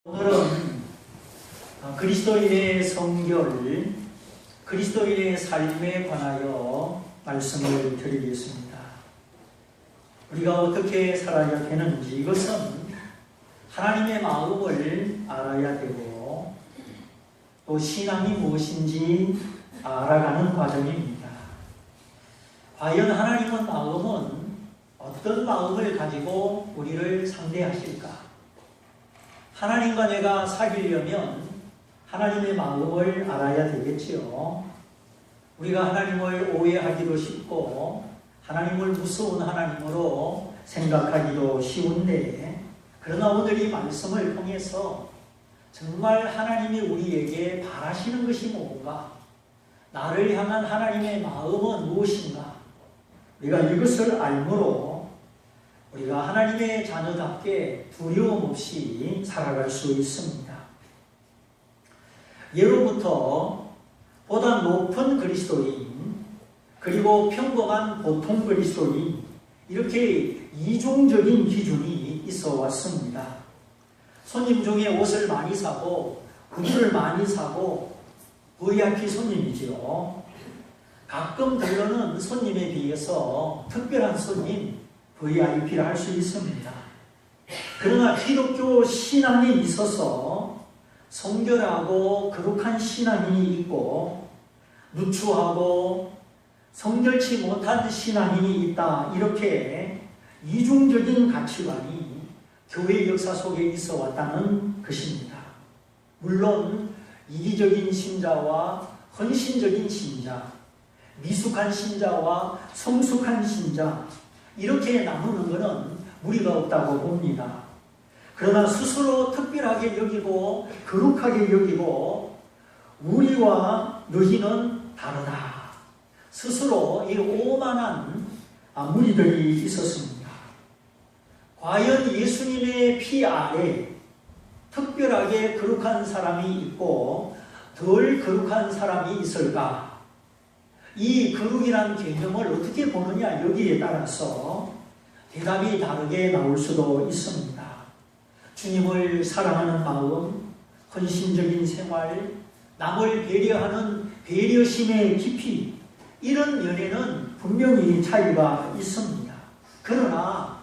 오늘은 그리스도인의 성결, 그리스도인의 삶에 관하여 말씀을 드리겠습니다. 우리가 어떻게 살아야 되는지, 이것은 하나님의 마음을 알아야 되고 또 신앙이 무엇인지 알아가는 과정입니다. 과연 하나님의 마음은 어떤 마음을 가지고 우리를 상대하실까? 하나님과 내가 사귀려면 하나님의 마음을 알아야 되겠지요. 우리가 하나님을 오해하기도 쉽고 하나님을 무서운 하나님으로 생각하기도 쉬운데, 그러나 오늘 이 말씀을 통해서 정말 하나님이 우리에게 바라시는 것이 뭔가, 나를 향한 하나님의 마음은 무엇인가, 우리가 이것을 알므로 우리가 하나님의 자녀답게 두려움 없이 살아갈 수 있습니다. 예로부터 보다 높은 그리스도인, 그리고 평범한 보통 그리스도인, 이렇게 이중적인 기준이 있어 왔습니다. 손님 중에 옷을 많이 사고 구두를 많이 사고 VIP 손님이지요. 가끔 들르는 손님에 비해서 특별한 손님, VIP를 할 수 있습니다. 그러나 기독교 신앙에 있어서 성결하고 거룩한 신앙인이 있고 누추하고 성결치 못한 신앙인이 있다, 이렇게 이중적인 가치관이 교회 역사 속에 있어 왔다는 것입니다. 물론 이기적인 신자와 헌신적인 신자, 미숙한 신자와 성숙한 신자, 이렇게 나누는 것은 무리가 없다고 봅니다. 그러나 스스로 특별하게 여기고 거룩하게 여기고 우리와 너희는 다르다, 스스로 이 오만한 무리들이 있었습니다. 과연 예수님의 피 아래 특별하게 거룩한 사람이 있고 덜 거룩한 사람이 있을까? 이 거룩이라는 개념을 어떻게 보느냐, 여기에 따라서 대답이 다르게 나올 수도 있습니다. 주님을 사랑하는 마음, 헌신적인 생활, 남을 배려하는 배려심의 깊이, 이런 면에는 분명히 차이가 있습니다. 그러나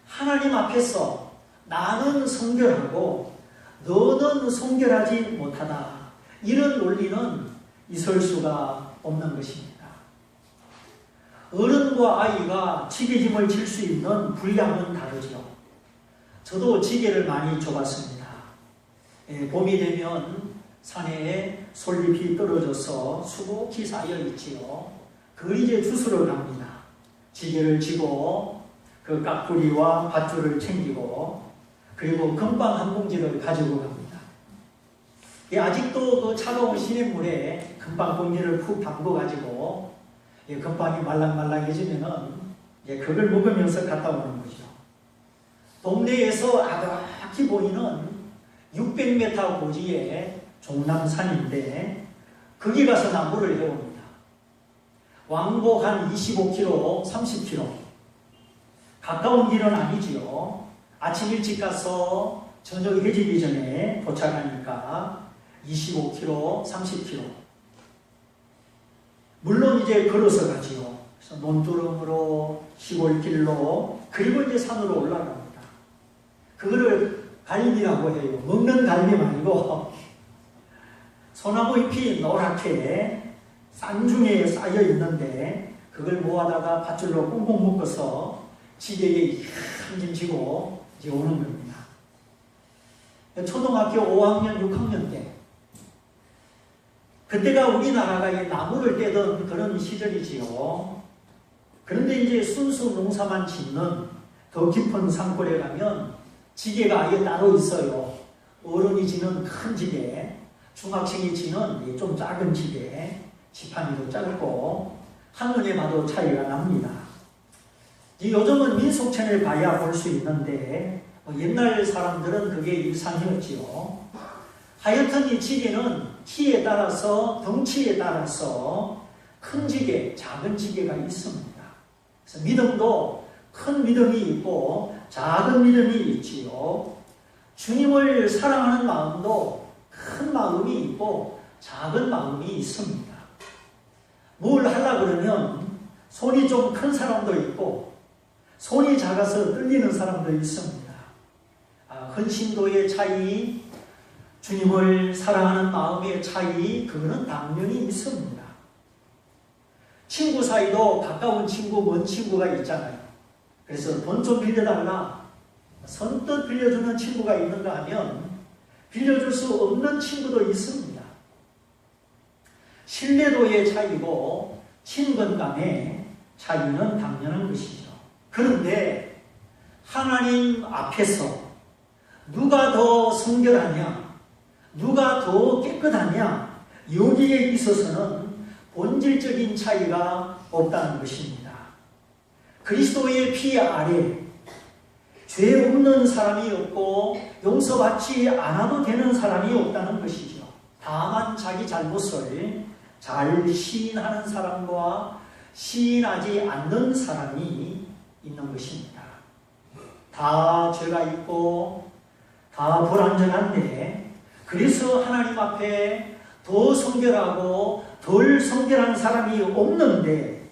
하나님 앞에서 나는 성결하고 너는 성결하지 못하다, 이런 논리는 있을 수가 없는 것입니다. 어른과 아이가 지게짐을 질 수 있는 분량은 다르죠. 저도 지게를 많이 져봤습니다. 봄이 되면 산에 솔잎이 떨어져서 수북히 쌓여 있지요. 그걸 이제 주스러 갑니다. 지게를 지고 그 깍구리와 밧줄을 챙기고, 그리고 금방 한 봉지를 가지고 갑니다. 아직도 그 차가운 시냇물에 금방 봉지를 푹 담궈가지고 금방이 말랑말랑해지면은 그걸 먹으면서 갔다 오는 거죠. 동네에서 아득히 보이는 600m 고지의 종남산인데 거기 가서 나무를 해옵니다. 왕복 한 25km, 30km. 가까운 길은 아니지요. 아침 일찍 가서 저녁 해지기 전에 도착하니까 25km, 30km. 물론 이제 걸어서 가지요. 그래서 논두렁으로 시골길로, 그리고 이제 산으로 올라갑니다. 그거를 갈비라고 해요. 먹는 갈비 말고 소나무 잎이 노랗게 쌍중에 쌓여 있는데 그걸 모아다가 밧줄로 꽁꽁 묶어서 지게에 한 짐 지고 이제 오는 겁니다. 초등학교 5학년, 6학년 때, 그때가 우리나라가 나무를 떼던 그런 시절이지요. 그런데 이제 순수 농사만 짓는 더 깊은 산골에 가면 지게가 아예 따로 있어요. 어른이 지는 큰 지게, 중학생이 지는 좀 작은 지게, 지팡이도 짧고 한눈에 봐도 차이가 납니다. 요즘은 민속촌을 가야 볼 수 있는데 옛날 사람들은 그게 일상이었지요. 하여튼 이 지게는 키에 따라서, 덩치에 따라서 큰 지게, 작은 지게가 있습니다. 그래서 믿음도 큰 믿음이 있고 작은 믿음이 있지요. 주님을 사랑하는 마음도 큰 마음이 있고 작은 마음이 있습니다. 뭘 하려고 그러면 손이 좀 큰 사람도 있고 손이 작아서 떨리는 사람도 있습니다. 헌신도의 차이, 주님을 사랑하는 마음의 차이, 그거는 당연히 있습니다. 친구 사이도 가까운 친구, 먼 친구가 있잖아요. 그래서 돈 좀 빌려달라, 선뜻 빌려주는 친구가 있는가 하면 빌려줄 수 없는 친구도 있습니다. 신뢰도의 차이고 친근감의 차이는 당연한 것이죠. 그런데 하나님 앞에서 누가 더 성결하냐, 누가 더 깨끗하냐, 여기에 있어서는 본질적인 차이가 없다는 것입니다. 그리스도의 피 아래 죄 없는 사람이 없고 용서받지 않아도 되는 사람이 없다는 것이죠. 다만 자기 잘못을 잘 시인하는 사람과 시인하지 않는 사람이 있는 것입니다. 다 죄가 있고 다 불완전한데 그래서 하나님 앞에 더 성결하고 덜 성결한 사람이 없는데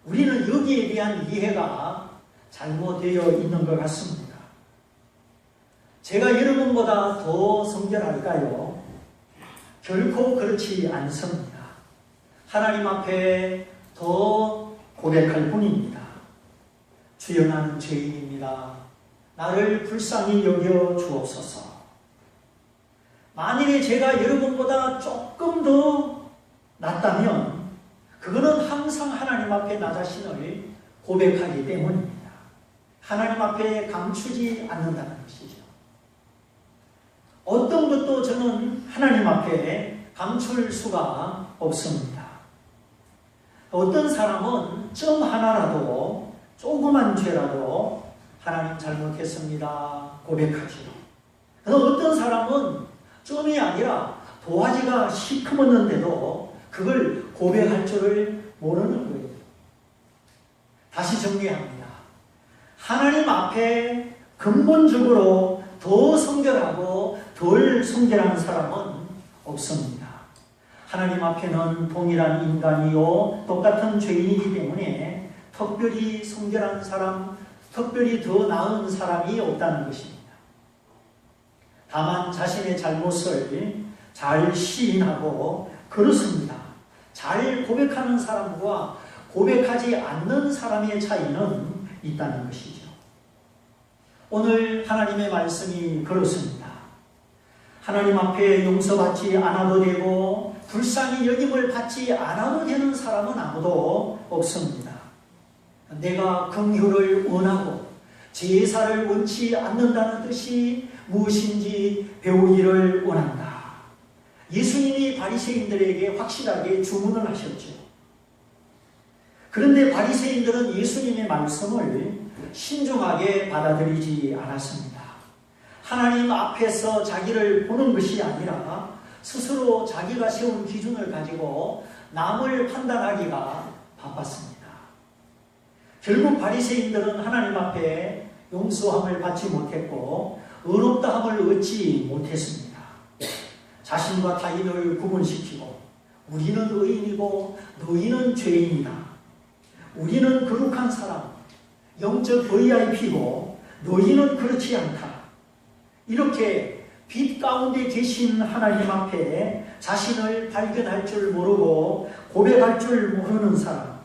우리는 여기에 대한 이해가 잘못되어 있는 것 같습니다. 제가 여러분보다 더 성결할까요? 결코 그렇지 않습니다. 하나님 앞에 더 고백할 뿐입니다. 주여, 나는 죄인입니다. 나를 불쌍히 여겨 주옵소서. 만일에 제가 여러분보다 조금 더 낫다면 그거는 항상 하나님 앞에 나 자신을 고백하기 때문입니다. 하나님 앞에 감추지 않는다는 것이죠. 어떤 것도 저는 하나님 앞에 감출 수가 없습니다. 어떤 사람은 점 하나라도, 조그만 죄라도 하나님 잘못했습니다 고백하죠. 어떤 사람은 점이 아니라 도화지가 시커멓는데도 그걸 고백할 줄을 모르는 거예요. 다시 정리합니다. 하나님 앞에 근본적으로 더 성결하고 덜 성결한 사람은 없습니다. 하나님 앞에는 동일한 인간이요 똑같은 죄인이기 때문에 특별히 성결한 사람, 특별히 더 나은 사람이 없다는 것입니다. 다만 자신의 잘못을 잘 시인하고 그렇습니다. 잘 고백하는 사람과 고백하지 않는 사람의 차이는 있다는 것이죠. 오늘 하나님의 말씀이 그렇습니다. 하나님 앞에 용서받지 않아도 되고 불쌍히 여김을 받지 않아도 되는 사람은 아무도 없습니다. 내가 긍휼을 원하고 제사를 원치 않는다는 뜻이 무엇인지 배우기를 원한다. 예수님이 바리새인들에게 확실하게 주문을 하셨죠. 그런데 바리새인들은 예수님의 말씀을 신중하게 받아들이지 않았습니다. 하나님 앞에서 자기를 보는 것이 아니라 스스로 자기가 세운 기준을 가지고 남을 판단하기가 바빴습니다. 결국 바리새인들은 하나님 앞에 용서함을 받지 못했고 의롭다함을 얻지 못했습니다. 자신과 타인을 구분시키고 우리는 의인이고 너희는 죄인이다. 우리는 거룩한 사람, 영적 VIP고 너희는 그렇지 않다. 이렇게 빛 가운데 계신 하나님 앞에 자신을 발견할 줄 모르고 고백할 줄 모르는 사람,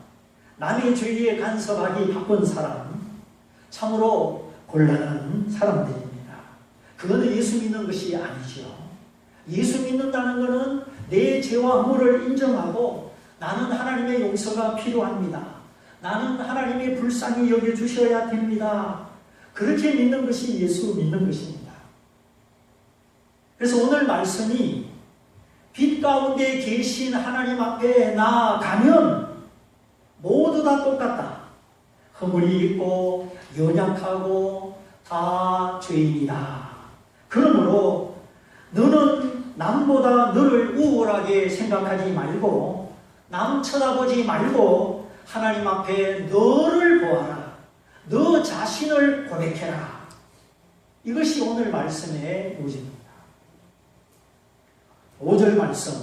남의 죄에 간섭하기 바쁜 사람, 참으로 곤란한 사람들입니다. 그거는 예수 믿는 것이 아니죠. 예수 믿는다는 것은 내 죄와 허물을 인정하고 나는 하나님의 용서가 필요합니다. 나는 하나님의 불쌍히 여겨주셔야 됩니다. 그렇게 믿는 것이 예수 믿는 것입니다. 그래서 오늘 말씀이 빛 가운데 계신 하나님 앞에 나아가면 모두 다 똑같다. 허물이 있고 연약하고 다 죄인이다. 그러므로 너는 남보다 너를 우월하게 생각하지 말고 남 쳐다보지 말고 하나님 앞에 너를 보아라. 너 자신을 고백해라. 이것이 오늘 말씀의 요지입니다. 5절 말씀,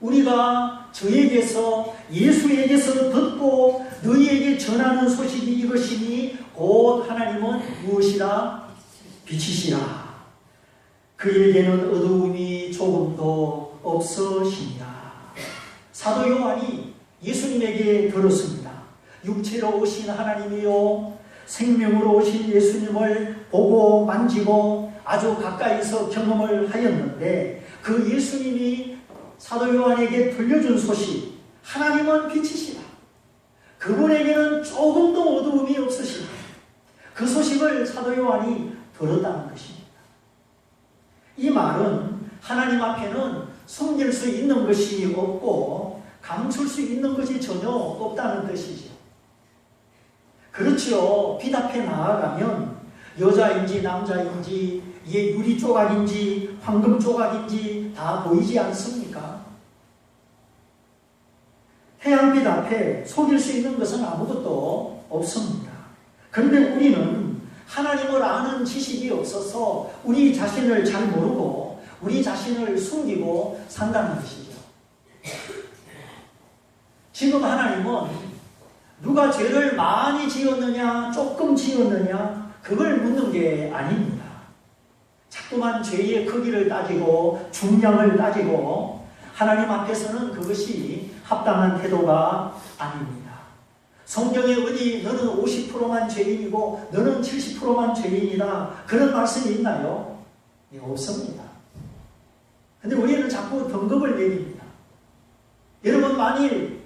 우리가 저에게서 예수에게서 듣고 너희에게 전하는 소식이 이것이니 곧 하나님은 무엇이라? 빛이시라. 그에게는 어두움이 조금도 없으시니라. 사도 요한이 예수님에게 들었습니다. 육체로 오신 하나님이요 생명으로 오신 예수님을 보고 만지고 아주 가까이서 경험을 하였는데, 그 예수님이 사도 요한에게 들려준 소식, 하나님은 빛이시라. 그분에게는 조금도 어두움이 없으시라. 그 소식을 사도 요한이 들었다는 것입니다. 이 말은 하나님 앞에는 숨길 수 있는 것이 없고 감출 수 있는 것이 전혀 없다는 뜻이죠. 그렇죠. 빛 앞에 나아가면 여자인지 남자인지 이게 유리 조각인지 황금 조각인지 다 보이지 않습니까? 태양빛 앞에 속일 수 있는 것은 아무것도 없습니다. 그런데 우리는 하나님을 아는 지식이 없어서 우리 자신을 잘 모르고 우리 자신을 숨기고 산다는 것이죠. 지금 하나님은 누가 죄를 많이 지었느냐 조금 지었느냐 그걸 묻는 게 아닙니다. 자꾸만 죄의 크기를 따지고 중량을 따지고 하나님 앞에서는 그것이 합당한 태도가 아닙니다. 성경에 어디 너는 50%만 죄인이고 너는 70%만 죄인이다 그런 말씀이 있나요? 네, 없습니다. 근데 우리는 자꾸 등급을 매깁니다. 여러분, 만일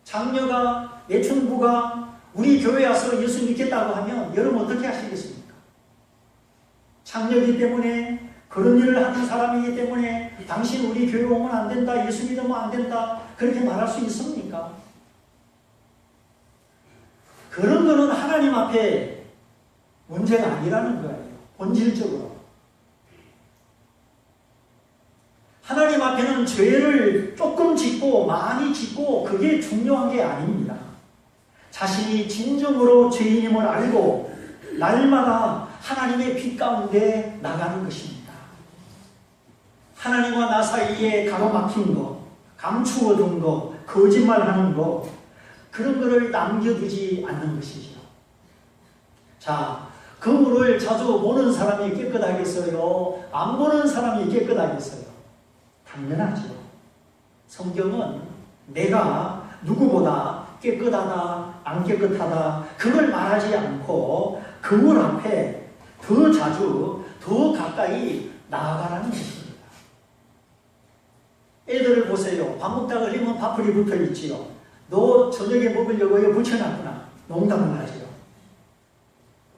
장녀가 내춘부가 우리 교회 와서 예수 믿겠다고 하면 여러분 어떻게 하시겠습니까? 장녀이기 때문에 그런 일을 하는 사람이기 때문에 당신 우리 교회 오면 안 된다, 예수 믿으면 안 된다 그렇게 말할 수 있습니까? 그런 거는 하나님 앞에 문제가 아니라는 거예요. 본질적으로. 하나님 앞에는 죄를 조금 짓고 많이 짓고 그게 중요한 게 아닙니다. 자신이 진정으로 죄인임을 알고 날마다 하나님의 빛 가운데 나가는 것입니다. 하나님과 나 사이에 가로막힌 거, 감추어둔 거, 거짓말하는 거 그런 거를 남겨두지 않는 것이죠. 자, 거울을 자주 보는 사람이 깨끗하겠어요? 안 보는 사람이 깨끗하겠어요? 당연하죠. 성경은 내가 누구보다 깨끗하다, 안 깨끗하다 그걸 말하지 않고 거울 앞에 더 자주, 더 가까이 나아가라는 것입니다. 애들을 보세요. 밥 먹다가 흘리면 밥풀이 붙어있지요. 너 저녁에 먹으려고 이거 붙여놨구나. 농담을 하죠.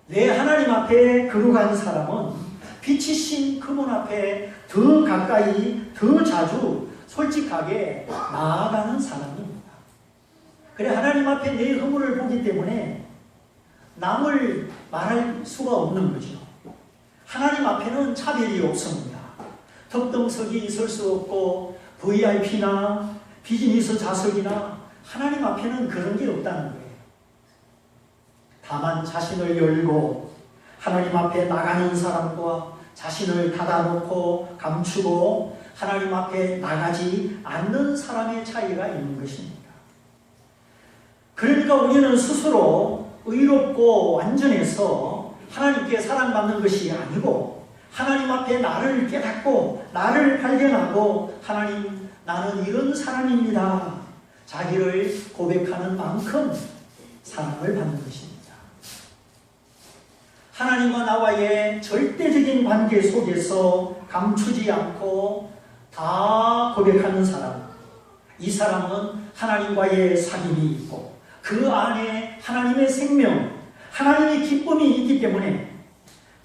내 하나님 앞에 거룩한 사람은 빛이신 그분 앞에 더 가까이, 더 자주, 솔직하게 나아가는 사람입니다. 그래, 하나님 앞에 내 허물을 보기 때문에 남을 말할 수가 없는 거죠. 하나님 앞에는 차별이 없습니다. 덕등석이 있을 수 없고 VIP나 비즈니스 좌석이나 하나님 앞에는 그런 게 없다는 거예요. 다만 자신을 열고 하나님 앞에 나가는 사람과 자신을 닫아놓고 감추고 하나님 앞에 나가지 않는 사람의 차이가 있는 것입니다. 그러니까 우리는 스스로 의롭고 완전해서 하나님께 사랑받는 것이 아니고 하나님 앞에 나를 깨닫고 나를 발견하고 하나님, 나는 이런 사람입니다. 자기를 고백하는 만큼 사랑을 받는 것입니다. 하나님과 나와의 절대적인 관계 속에서 감추지 않고 다 고백하는 사람, 이 사람은 하나님과의 사귐이 있고 그 안에 하나님의 생명, 하나님의 기쁨이 있기 때문에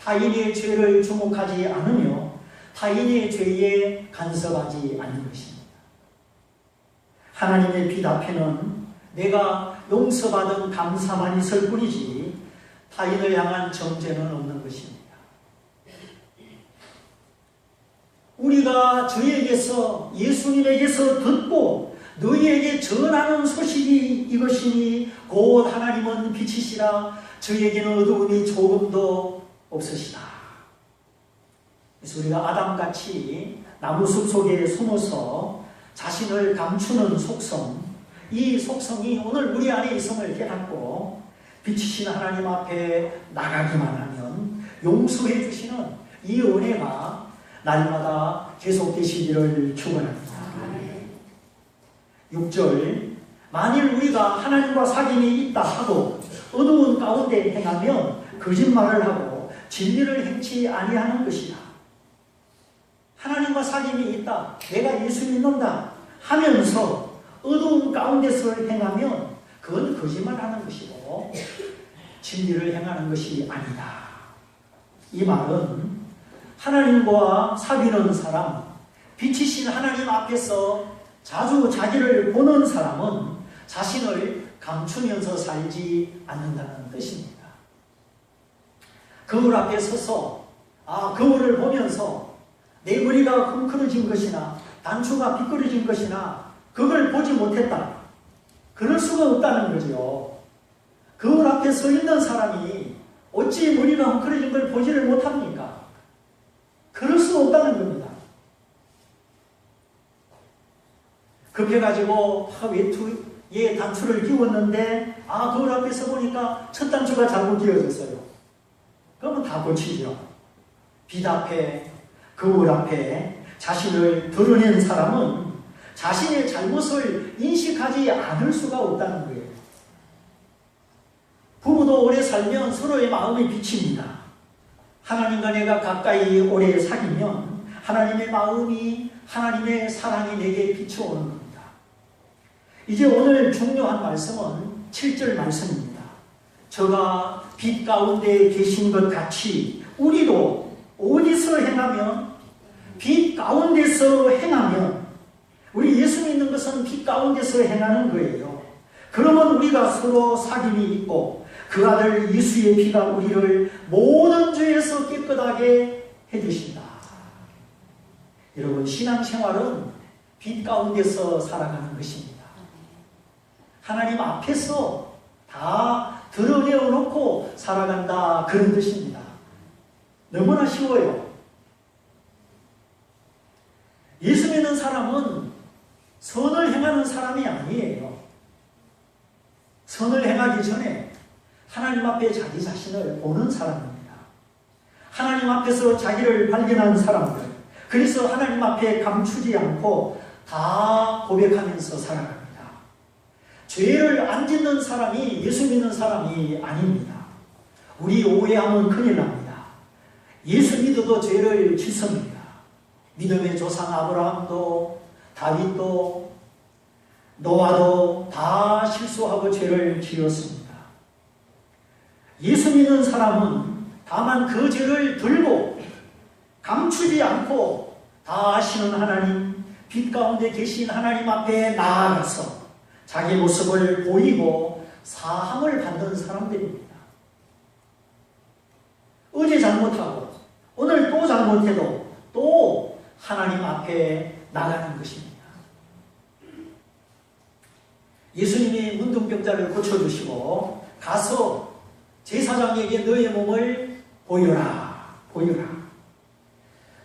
타인의 죄를 주목하지 않으며 타인의 죄에 간섭하지 않는 것입니다. 하나님의 빛 앞에는 내가 용서받은 감사만 있을 뿐이지 타인을 향한 정죄는 없는 것입니다. 우리가 저에게서 예수님에게서 듣고 너희에게 전하는 소식이 이것이니 곧 하나님은 빛이시라 저에게는 어두움이 조금도 없으시다. 그래서 우리가 아담같이 나무숲 속에 숨어서 자신을 감추는 속성, 이 속성이 오늘 우리 안에 있음을 깨닫고 빛이신 하나님 앞에 나가기만 하면 용서해 주시는 이 은혜가 날마다 계속되시기를 축원합니다. 6절, 만일 우리가 하나님과 사귐이 있다 하도 어두운 가운데 행하면 거짓말을 하고 진리를 행치 아니하는 것이라. 하나님과 사귐이 있다, 내가 예수 믿는다 하면서 어두운 가운데서 행하면 그건 거짓말하는 것이고 진리를 행하는 것이 아니다. 이 말은 하나님과 사귀는 사람, 빛이신 하나님 앞에서 자주 자기를 보는 사람은 자신을 감추면서 살지 않는다는 뜻입니다. 거울 앞에 서서 거울을 보면서 내 머리가 헝클어진 것이나 단추가 비끄러진 것이나 그걸 보지 못했다, 그럴 수가 없다는 거죠. 거울 앞에 서 있는 사람이 어찌 머리가 헝클어진 걸 보지를 못합니까? 그럴 수 없다는 겁니다. 급해가지고 외투에 단추를 끼웠는데 거울 앞에 서 보니까 첫 단추가 잘못 끼워졌어요. 그러면 다 고치죠. 빛 앞에, 거울 앞에 자신을 드러낸 사람은 자신의 잘못을 인식하지 않을 수가 없다는 거예요. 부부도 오래 살면 서로의 마음이 비칩니다. 하나님과 내가 가까이 오래 사귀면 하나님의 마음이, 하나님의 사랑이 내게 비춰오는 겁니다. 이제 오늘 중요한 말씀은 7절 말씀입니다. 저가 빛 가운데 계신 것 같이 우리도 어디서 행하면, 빛 가운데서 행하면, 우리 예수 믿는 것은 빛 가운데서 행하는 거예요. 그러면 우리가 서로 사귐이 있고 그 아들 예수의 피가 우리를 모든 죄에서 깨끗하게 해주신다. 여러분, 신앙생활은 빛 가운데서 살아가는 것입니다. 하나님 앞에서 다 드러내어놓고 살아간다, 그런 뜻입니다. 너무나 쉬워요. 예수 믿는 사람은 선을 행하는 사람이 아니에요. 선을 행하기 전에 하나님 앞에 자기 자신을 보는 사람입니다. 하나님 앞에서 자기를 발견한 사람들, 그래서 하나님 앞에 감추지 않고 다 고백하면서 살아갑니다. 죄를 안 짓는 사람이 예수 믿는 사람이 아닙니다. 우리 오해하면 큰일 납니다. 예수 믿어도 죄를 짓습니다. 믿음의 조상 아브라함도, 다윗도, 노아도 다 실수하고 죄를 지었습니다. 예수 믿는 사람은 다만 그 죄를 들고 감추지 않고 다 아시는 하나님, 빛 가운데 계신 하나님 앞에 나아가서 자기 모습을 보이고 사함을 받는 사람들입니다. 어제 잘못하고 오늘 또 잘못해도 또 하나님 앞에 나가는 것입니다. 예수님이 문둥병자를 고쳐주시고 가서 제사장에게 너의 몸을 보여라, 보여라.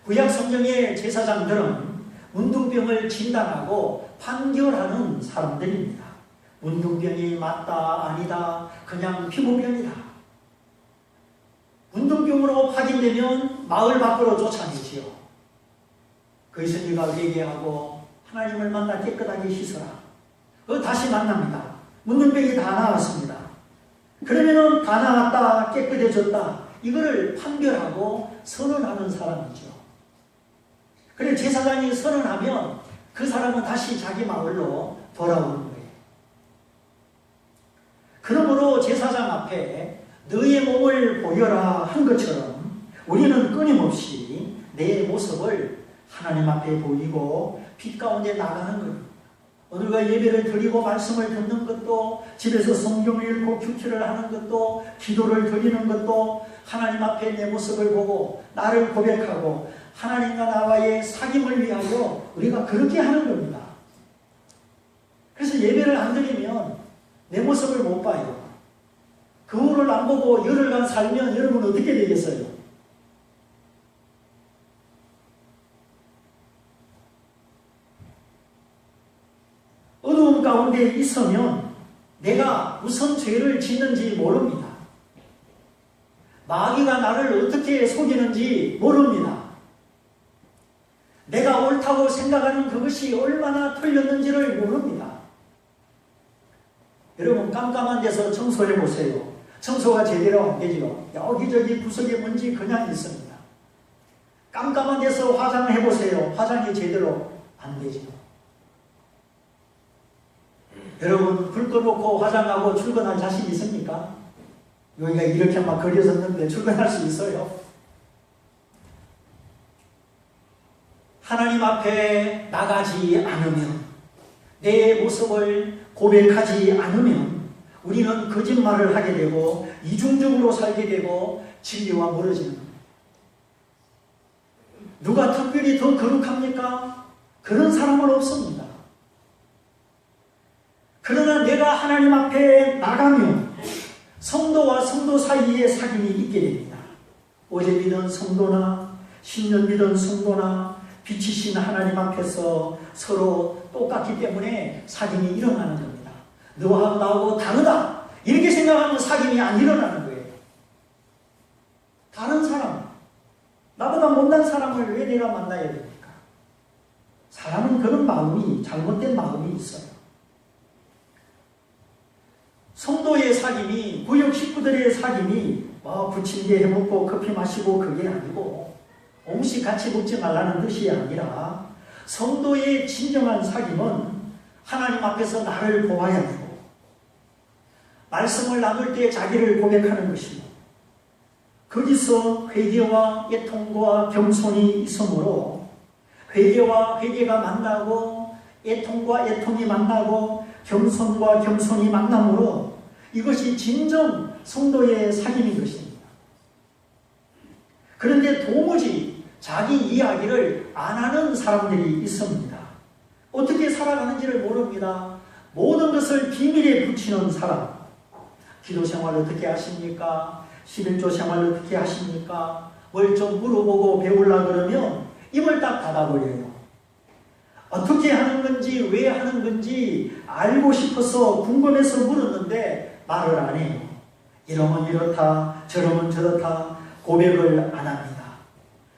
구약 성경의 제사장들은 문둥병을 진단하고 판결하는 사람들입니다. 문둥병이 맞다, 아니다, 그냥 피부병이다. 문둥병으로 확인되면 마을 밖으로 쫓아내지요. 거기서 네가 회개하고 하나님을 만나 깨끗하게 씻어라. 다시 만납니다. 문둥병이 다 나았습니다. 그러면은 다 나았다, 깨끗해졌다, 이거를 판결하고 선언하는 사람이죠. 그래, 제사장이 선언하면 그 사람은 다시 자기 마을로 돌아오는 거예요. 그러므로 제사장 앞에 너의 몸을 보여라 한 것처럼 우리는 끊임없이 내 모습을 하나님 앞에 보이고 빛 가운데 나가는 겁니다. 오늘과 예배를 드리고 말씀을 듣는 것도, 집에서 성경을 읽고 큐티를 하는 것도, 기도를 드리는 것도 하나님 앞에 내 모습을 보고 나를 고백하고 하나님과 나와의 사귐을 위하여 우리가 그렇게 하는 겁니다. 그래서 예배를 안 드리면 내 모습을 못 봐요. 거울을 안 보고 열흘간 살면 여러분 어떻게 되겠어요? 어둠 가운데 있으면 내가 무슨 죄를 짓는지 모릅니다. 마귀가 나를 어떻게 속이는지 모릅니다. 내가 옳다고 생각하는 그것이 얼마나 틀렸는지를 모릅니다. 여러분 깜깜한 데서 청소해 보세요. 청소가 제대로 안 되죠. 여기저기 구석에 먼지 그냥 있습니다. 깜깜한 데서 화장해 보세요. 화장이 제대로 안 되죠. 여러분 불 꺼놓고 화장하고 출근할 자신 있습니까? 여기가 이렇게 막 걸려섰는데 출근할 수 있어요? 하나님 앞에 나가지 않으면, 내 모습을 고백하지 않으면 우리는 거짓말을 하게 되고 이중적으로 살게 되고 진리와 멀어지는 겁니다. 누가 특별히 더 거룩합니까? 그런 사람은 없습니다. 그러나 내가 하나님 앞에 나가면 성도와 성도 사이에 사귐이 있게 됩니다. 어제 믿은 성도나 10년 믿은 성도나 빛이신 하나님 앞에서 서로 똑같기 때문에 사귐이 일어나는 겁니다. 너하고 나하고 다르다 이렇게 생각하면 사귐이 안 일어나는 거예요. 다른 사람, 나보다 못난 사람을 왜 내가 만나야 됩니까? 사람은 그런 마음이, 잘못된 마음이 있어요. 성도의 사귐이, 구역 식구들의 사귐이 부침개 해먹고 커피 마시고 그게 아니고 음식 같이 먹지 말라는 뜻이 아니라 성도의 진정한 사귐은 하나님 앞에서 나를 보아야 되고 말씀을 나눌 때 자기를 고백하는 것이고 거기서 회개와 애통과 겸손이 있으므로 회개와 회개가 만나고 애통과 애통이 만나고 겸손과 겸손이 만남으로 이것이 진정 성도의 사귐인 것입니다. 그런데 도무지 자기 이야기를 안 하는 사람들이 있습니다. 어떻게 살아가는지를 모릅니다. 모든 것을 비밀에 붙이는 사람. 기도 생활 어떻게 하십니까? 11조 생활 어떻게 하십니까? 뭘 좀 물어보고 배우려고 그러면 입을 딱 닫아버려요. 어떻게 하는 건지 왜 하는 건지 알고 싶어서 궁금해서 물었는데 말을 안 해요. 이러면 이렇다 저러면 저렇다 고백을 안 합니다.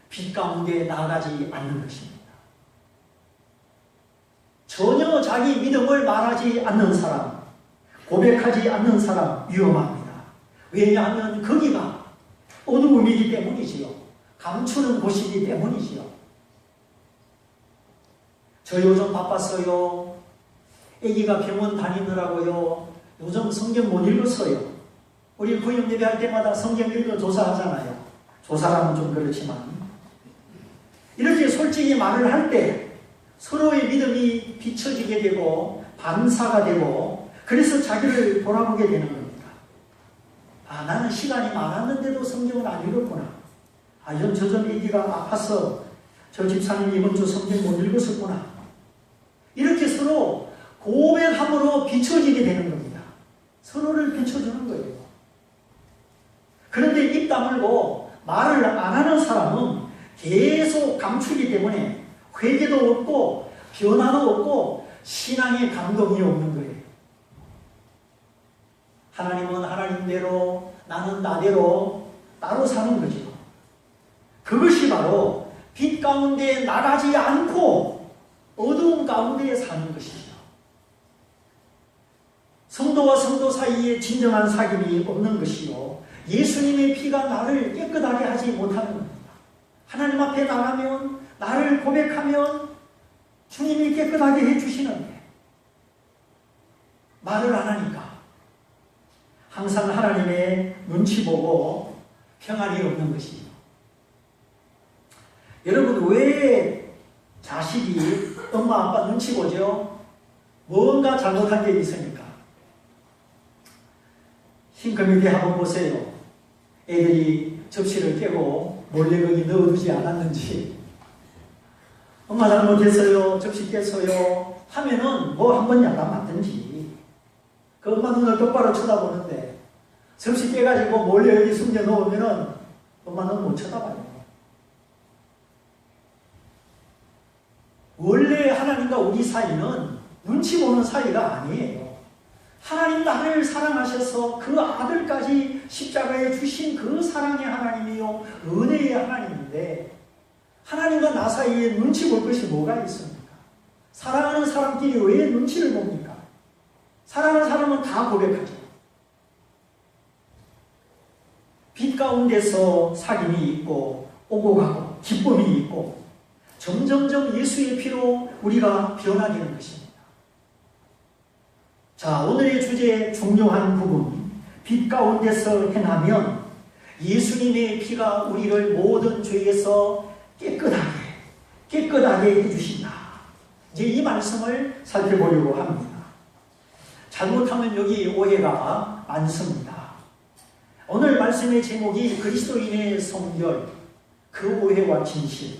빛 가운데 나가지 않는 것입니다. 전혀 자기 믿음을 말하지 않는 사람, 고백하지 않는 사람 위험합니다. 왜냐하면 거기가 어두움이기 때문이지요. 감추는 곳이기 때문이지요. 저 요즘 바빴어요. 아기가 병원 다니느라고요. 요즘 성경 못 읽었어요. 우리 구역 예배할 때마다 성경 읽어 조사하잖아요. 조사라면 좀 그렇지만 이렇게 솔직히 말을 할 때 서로의 믿음이 비춰지게 되고 반사가 되고 그래서 자기를 돌아보게 되는 겁니다. 아, 나는 시간이 많았는데도 성경을 안 읽었구나. 아, 저전 아기가 아파서 저 집사님이 이번 주 성경 못 읽었었구나. 이렇게 서로 고백함으로 비춰지게 되는 겁니다. 서로를 비춰주는 거예요. 그런데 입 다물고 말을 안 하는 사람은 계속 감추기 때문에 회개도 없고 변화도 없고 신앙의 감동이 없는 거예요. 하나님은 하나님대로 나는 나대로 따로 사는 거죠. 그것이 바로 빛 가운데 나가지 않고 어두운 가운데 사는 것이죠. 성도와 성도 사이에 진정한 사귐이 없는 것이요. 예수님의 피가 나를 깨끗하게 하지 못하는 겁니다. 하나님 앞에 나가면 나를 고백하면 주님이 깨끗하게 해주시는데 말을 안 하니까 항상 하나님의 눈치 보고 평안이 없는 것이죠. 여러분 왜 자식이 엄마 아빠 눈치 보죠? 뭔가 잘못한 게 있으니까. 흰커뮤니티 한번 보세요. 애들이 접시를 깨고 몰래 거기 넣어두지 않았는지 엄마 잘못했어요. 접시 깼어요. 하면은 뭐 한번 야단 맞든지 그 엄마 눈을 똑바로 쳐다보는데 접시 깨가지고 몰래 여기 숨겨 놓으면은 엄마는 못 쳐다봐요. 원래 하나님과 우리 사이는 눈치 보는 사이가 아니에요. 하나님 나를 사랑하셔서 그 아들까지 십자가에 주신 그 사랑의 하나님이요 은혜의 하나님인데 하나님과 나 사이에 눈치 볼 것이 뭐가 있습니까? 사랑하는 사람끼리 왜 눈치를 봅니까? 사랑하는 사람은 다 고백하죠. 빛 가운데서 사귐이 있고 오고 가고 기쁨이 있고 점점점 예수의 피로 우리가 변화되는 것입니다. 자, 오늘의 주제의 중요한 부분, 빛 가운데서 행하면 예수님의 피가 우리를 모든 죄에서 깨끗하게 해주신다. 이제 이 말씀을 살펴보려고 합니다. 잘못하면 여기 오해가 많습니다. 오늘 말씀의 제목이 그리스도인의 성결, 그 오해와 진실.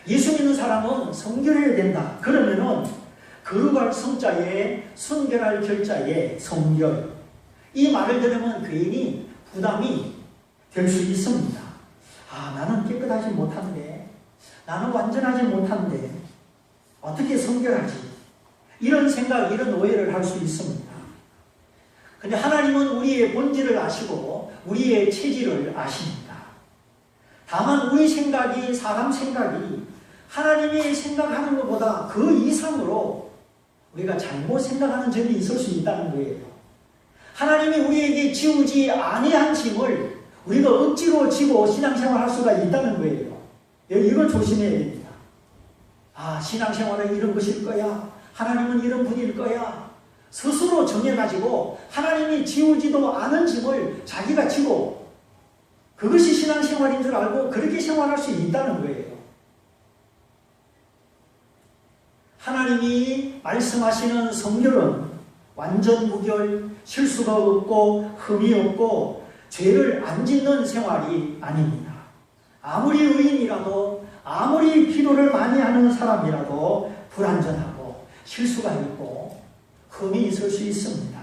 예수 믿는 사람은 성결해야 된다. 그러면은 거룩할 성자에 순결할 결자에 성결. 이 말을 들으면 괜히 부담이 될 수 있습니다. 아, 나는 깨끗하지 못한데, 나는 완전하지 못한데 어떻게 성결하지? 이런 생각, 이런 오해를 할 수 있습니다. 근데 하나님은 우리의 본질을 아시고 우리의 체질을 아십니다. 다만 우리 생각이, 사람 생각이 하나님이 생각하는 것보다 그 이상으로 우리가 잘못 생각하는 점이 있을 수 있다는 거예요. 하나님이 우리에게 지우지 아니한 짐을 우리가 억지로 지고 신앙생활 할 수가 있다는 거예요. 이걸 조심해야 됩니다. 아, 신앙생활은 이런 것일 거야. 하나님은 이런 분일 거야. 스스로 정해가지고 하나님이 지우지도 않은 짐을 자기가 지고 그것이 신앙생활인 줄 알고 그렇게 생활할 수 있다는 거예요. 하나님이 말씀하시는 성결은 완전 무결, 실수가 없고 흠이 없고 죄를 안 짓는 생활이 아닙니다. 아무리 의인이라도 아무리 기도를 많이 하는 사람이라도 불완전하고 실수가 있고 흠이 있을 수 있습니다.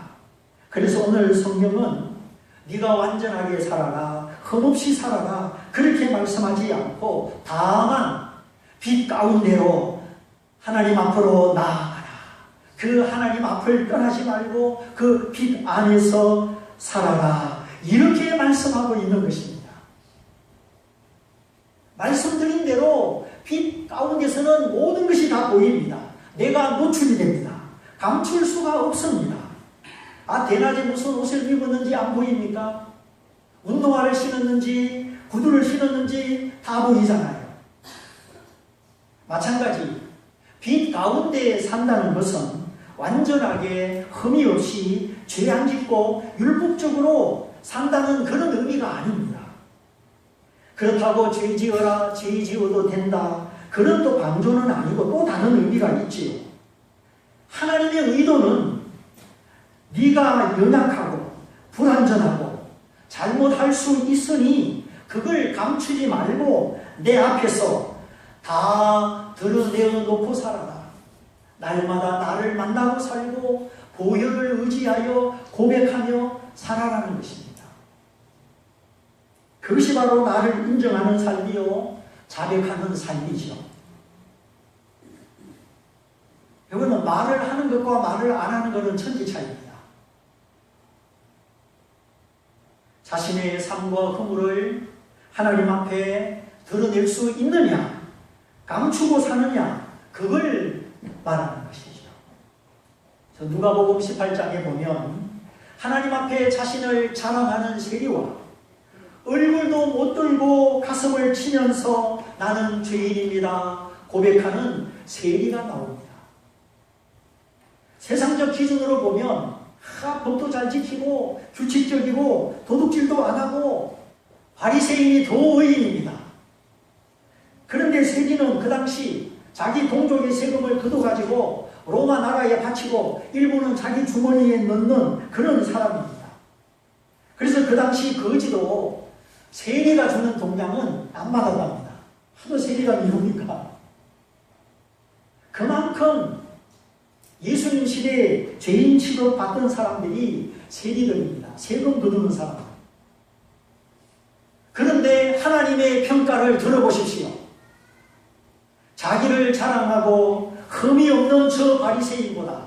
그래서 오늘 성경은 네가 완전하게 살아라, 흠없이 살아라 그렇게 말씀하지 않고 다만 빛 가운데로 하나님 앞으로 나아가라. 그 하나님 앞을 떠나지 말고 그 빛 안에서 살아라. 이렇게 말씀하고 있는 것입니다. 말씀드린 대로 빛 가운데서는 모든 것이 다 보입니다. 내가 노출이 됩니다. 감출 수가 없습니다. 아, 대낮에 무슨 옷을 입었는지 안 보입니까? 운동화를 신었는지 구두를 신었는지 다 보이잖아요. 마찬가지 빛 가운데 산다는 것은 완전하게 흠이 없이 죄 안 짓고 율법적으로 산다는 그런 의미가 아닙니다. 그렇다고 죄 지어라, 죄 지어도 된다. 그런 또 방조는 아니고 또 다른 의미가 있지요. 하나님의 의도는 네가 연약하고 불완전하고 잘못할 수 있으니 그걸 감추지 말고 내 앞에서 다 드러내어 놓고 살아라. 날마다 나를 만나고 살고 보혈을 의지하여 고백하며 살아라는 것입니다. 그것이 바로 나를 인정하는 삶이요 자백하는 삶이죠. 이거는 말을 하는 것과 말을 안 하는 것은 천지 차이입니다. 자신의 삶과 허물을 하나님 앞에 드러낼 수 있느냐, 감추고 사느냐, 그걸 말하는 것이죠. 누가복음 18장에 보면 하나님 앞에 자신을 자랑하는 세리와 얼굴도 못 들고 가슴을 치면서 나는 죄인입니다 고백하는 세리가 나옵니다. 세상적 기준으로 보면 법도 잘 지키고 규칙적이고 도둑질도 안 하고 바리새인이 더 의인입니다. 그런데 세리는 그 당시 자기 동족의 세금을 걷어가지고 로마 나라에 바치고 일부는 자기 주머니에 넣는 그런 사람입니다. 그래서 그 당시 거지도 세리가 주는 동량은 안 받아갑니다. 하도 세리가 미우니까. 그만큼 예수님 시대에 죄인 취급 받던 사람들이 세리들입니다. 세금 거두는 사람. 그런데 하나님의 평가를 들어보십시오. 자기를 자랑하고 흠이 없는 저 바리새인보다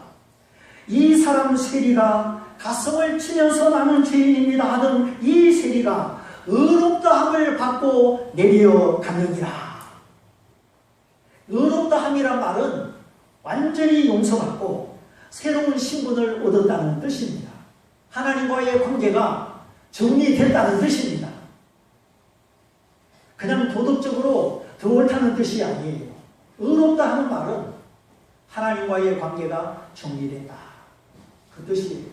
이 사람 세리가 가슴을 치면서 나는 죄인입니다 하던 이 세리가 의롭다함을 받고 내려갔느니라. 의롭다함이란 말은 완전히 용서받고 새로운 신분을 얻었다는 뜻입니다. 하나님과의 관계가 정리됐다는 뜻입니다. 그냥 도덕적으로 더 옳다는 뜻이 아니에요. 의롭다 하는 말은 하나님과의 관계가 정리됐다. 그 뜻이에요.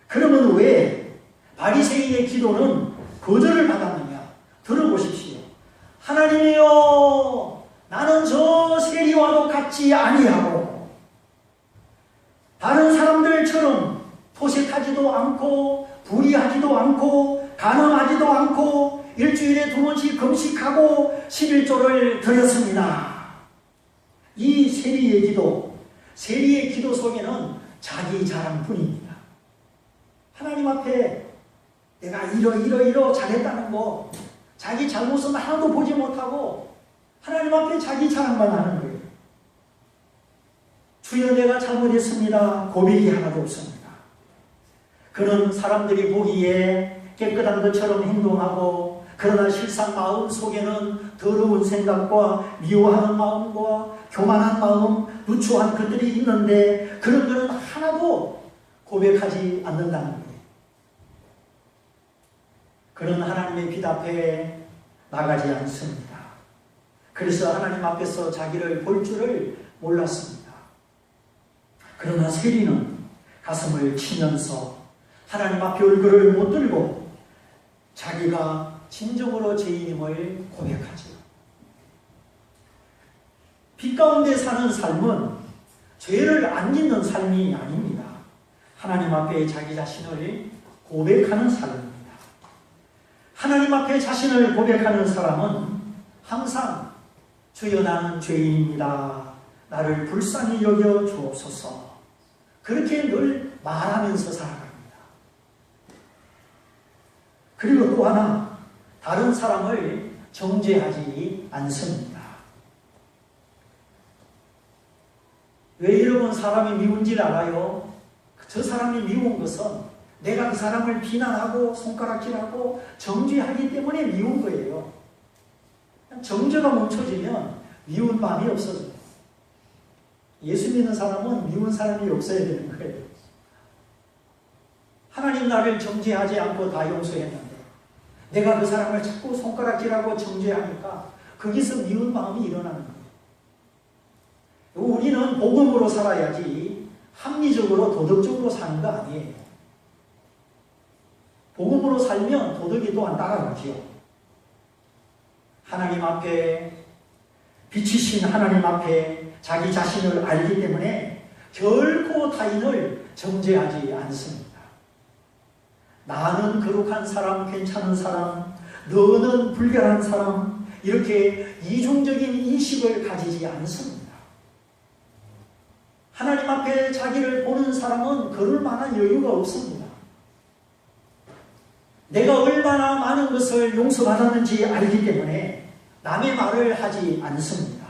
그러면 왜 바리새인의 기도는 거절을 받았느냐? 들어보십시오. 하나님이여, 나는 저 세리와도 같지 아니하고 다른 사람들처럼 토색하지도 않고 불의하지도 않고 간음하지도 않고 일주일에 2번씩 금식하고 11조를 드렸습니다. 이 세리의 기도 속에는 자기 자랑뿐입니다. 하나님 앞에 내가 이러 잘했다는 거, 자기 잘못은 하나도 보지 못하고 하나님 앞에 자기 자랑만 하는 거예요. 주여 내가 잘못했습니다. 고백이 하나도 없습니다. 그는 사람들이 보기에 깨끗한 것처럼 행동하고 그러나 실상 마음 속에는 더러운 생각과 미워하는 마음과 교만한 마음, 누추한 것들이 있는데 그런 것은 하나도 고백하지 않는다는 거예요. 그런 하나님의 빛 앞에 나가지 않습니다. 그래서 하나님 앞에서 자기를 볼 줄을 몰랐습니다. 그러나 세리는 가슴을 치면서 하나님 앞에 얼굴을 못 들고 자기가 진정으로 죄인임을 고백하죠. 빛 가운데 사는 삶은 죄를 안 짓는 삶이 아닙니다. 하나님 앞에 자기 자신을 고백하는 삶입니다. 하나님 앞에 자신을 고백하는 사람은 항상 주여 나는 죄인입니다. 나를 불쌍히 여겨 주옵소서. 그렇게 늘 말하면서 살아갑니다. 그리고 또 하나, 다른 사람을 정죄하지 않습니다. 왜 여러분 사람이 미운지 알아요? 저 사람이 미운 것은 내가 그 사람을 비난하고 손가락질하고 정죄하기 때문에 미운 거예요. 정죄가 멈춰지면 미운 마음이 없어져요. 예수 믿는 사람은 미운 사람이 없어야 되는 거예요. 하나님 나를 정죄하지 않고 다 용서했는데 내가 그 사람을 자꾸 손가락질하고 정죄하니까 거기서 미운 마음이 일어나는 거예요. 우리는 복음으로 살아야지 합리적으로 도덕적으로 사는 거 아니에요. 복음으로 살면 도덕이 또한 따라오지요. 하나님 앞에 빛이신 하나님 앞에 자기 자신을 알기 때문에 결코 타인을 정죄하지 않습니다. 나는 거룩한 사람, 괜찮은 사람, 너는 불결한 사람, 이렇게 이중적인 인식을 가지지 않습니다. 하나님 앞에 자기를 보는 사람은 그럴 만한 여유가 없습니다. 내가 얼마나 많은 것을 용서받았는지 알기 때문에 남의 말을 하지 않습니다.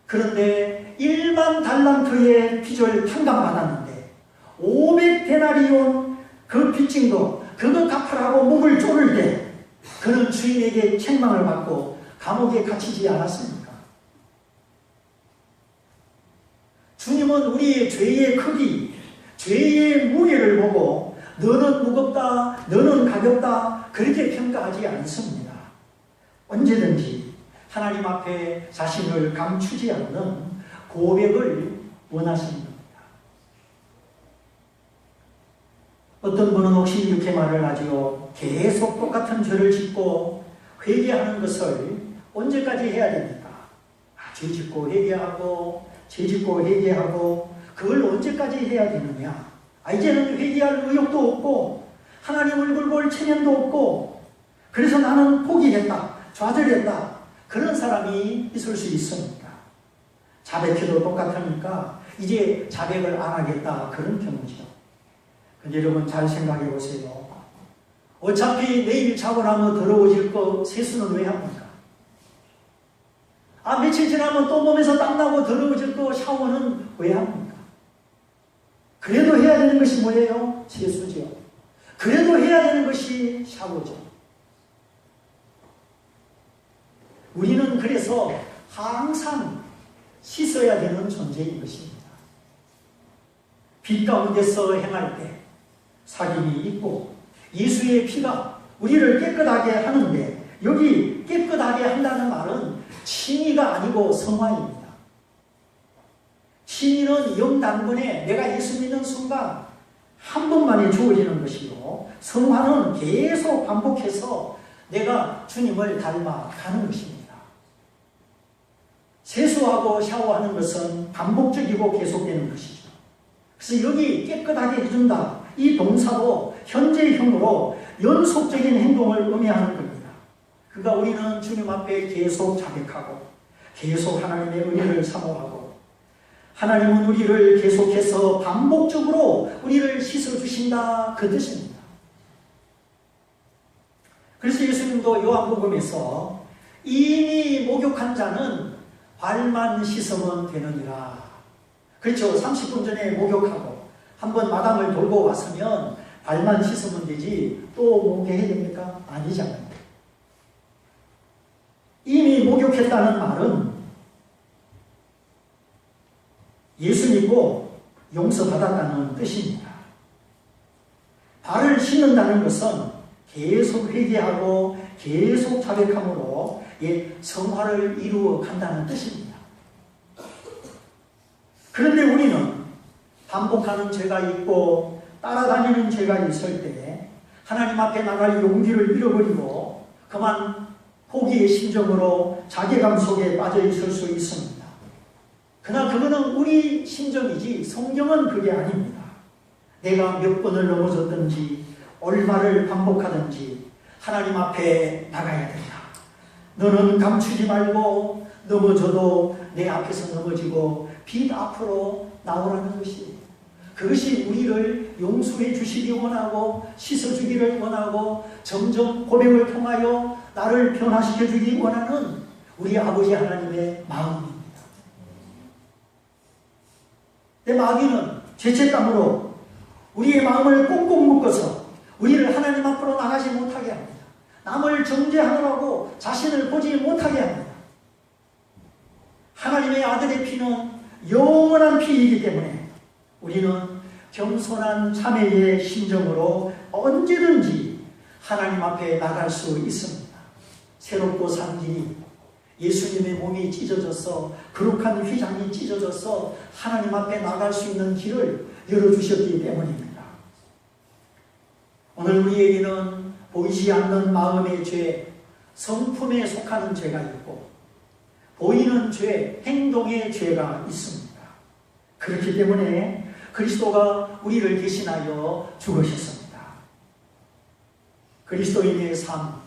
그런데 1만 달란트의 빚을 탕감받았는데 500데나리온 그 빚진 거 그거 갚으라고 목을 조를 때 그는 주인에게 책망을 받고 감옥에 갇히지 않았습니까? 주님은 우리의 죄의 크기, 죄의 무게를 보고 너는 무겁다, 너는 가볍다 그렇게 평가하지 않습니다. 언제든지 하나님 앞에 자신을 감추지 않는 고백을 원하십니다. 어떤 분은 혹시 이렇게 말을 하지요. 계속 똑같은 죄를 짓고 회개하는 것을 언제까지 해야 됩니까? 죄 짓고 회개하고 죄 짓고 회개하고 그걸 언제까지 해야 되느냐? 이제는 회개할 의욕도 없고 하나님 얼굴 볼 체면도 없고 그래서 나는 포기했다, 좌절했다 그런 사람이 있을 수 있습니다. 자백해도 똑같으니까 이제 자백을 안 하겠다 그런 경우죠. 근데 여러분 잘 생각해 보세요. 어차피 내일 자고 나면 더러워질 거 세수는 왜 합니까? 며칠 지나면 또 몸에서 땀나고 더러워질 거 샤워는 왜 합니까? 그래도 해야 되는 것이 뭐예요? 세수죠. 그래도 해야 되는 것이 샤워죠. 우리는 그래서 항상 씻어야 되는 존재인 것입니다. 빛 가운데서 행할 때 사귐이 있고 예수의 피가 우리를 깨끗하게 하는데, 여기 깨끗하게 한다는 말은 칭의가 아니고 성화입니다. 칭의는 영단번에 내가 예수 믿는 순간 한 번만에 주어지는 것이고, 성화는 계속 반복해서 내가 주님을 닮아가는 것입니다. 세수하고 샤워하는 것은 반복적이고 계속되는 것이죠. 그래서 여기 깨끗하게 해준다, 이 동사도 현재형으로 연속적인 행동을 의미하는 겁니다. 그러니까 우리는 주님 앞에 계속 자백하고 계속 하나님의 은혜를 사모하고, 하나님은 우리를 계속해서 반복적으로 우리를 씻어주신다, 그 뜻입니다. 그래서 예수님도 요한복음에서 이미 목욕한 자는 발만 씻으면 되느니라. 그렇죠. 30분 전에 목욕하고 한번 마당을 돌고 왔으면 발만 씻으면 되지 또 목욕해야 됩니까? 아니잖아요. 이미 목욕했다는 말은 예수 믿고 용서받았다는 뜻입니다. 발을 씻는다는 것은 계속 회개하고 계속 자백함으로 성화를 이루어 간다는 뜻입니다. 그런데 우리는 반복하는 죄가 있고 따라다니는 죄가 있을 때 하나님 앞에 나갈 용기를 잃어버리고 그만 포기의 심정으로 자괴감 속에 빠져 있을 수 있습니다. 그러나 그거는 우리 심정이지 성경은 그게 아닙니다. 내가 몇 번을 넘어졌든지 얼마를 반복하든지 하나님 앞에 나가야 된다. 너는 감추지 말고 넘어져도 내 앞에서 넘어지고 빛 앞으로 나오라는 것이에요. 그것이 우리를 용서해 주시기 원하고 씻어주기를 원하고 점점 고백을 통하여 나를 변화시켜 주기 원하는 우리 아버지 하나님의 마음입니다. 내 마귀는 죄책감으로 우리의 마음을 꽁꽁 묶어서 우리를 하나님 앞으로 나가지 못하게 합니다. 남을 정죄하느라고 자신을 보지 못하게 합니다. 하나님의 아들의 피는 영원한 피이기 때문에 우리는 겸손한 참회의 심정으로 언제든지 하나님 앞에 나갈 수 있습니다. 새롭고 산 길이 예수님의 몸이 찢어져서 거룩한 휘장이 찢어져서 하나님 앞에 나갈 수 있는 길을 열어주셨기 때문입니다. 오늘 우리에게는 보이지 않는 마음의 죄, 성품에 속하는 죄가 있고 보이는 죄, 행동의 죄가 있습니다. 그렇기 때문에 그리스도가 우리를 대신하여 죽으셨습니다. 그리스도인의 삶,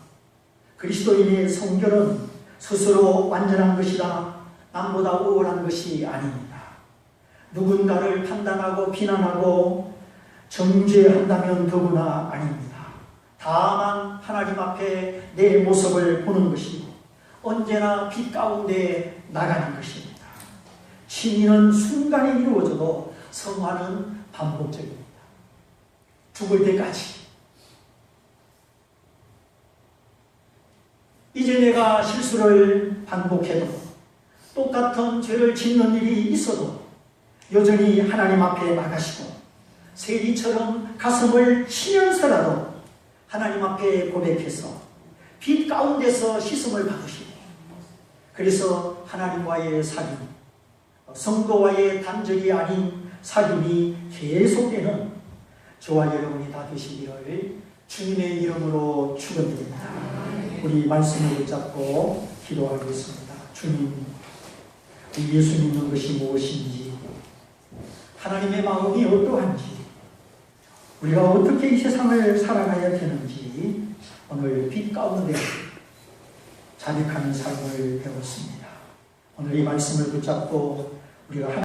그리스도인의 성결은 스스로 완전한 것이라 남보다 우월한 것이 아닙니다. 누군가를 판단하고 비난하고 정죄한다면 더구나 아닙니다. 다만 하나님 앞에 내 모습을 보는 것이고 언제나 빛 가운데 나가는 것입니다. 칭의는 순간에 이루어져도 성화는 반복적입니다. 죽을 때까지. 이제 내가 실수를 반복해도 똑같은 죄를 짓는 일이 있어도 여전히 하나님 앞에 나가시고 세리처럼 가슴을 치면서라도 하나님 앞에 고백해서 빛 가운데서 씻음을 받으시고 그래서 하나님과의 사귐, 성도와의 단절이 아닌 사귐이 계속되는 저와 여러분이 다 되시기를 주님의 이름으로 축원드립니다. 우리 말씀을 붙잡고 기도하겠습니다. 주님, 예수 믿는 것이 무엇인지, 하나님의 마음이 어떠한지, 우리가 어떻게 이 세상을 살아가야 되는지 오늘 빛 가운데 자백하는 삶을 배웠습니다. 오늘 이 말씀을 붙잡고 우리가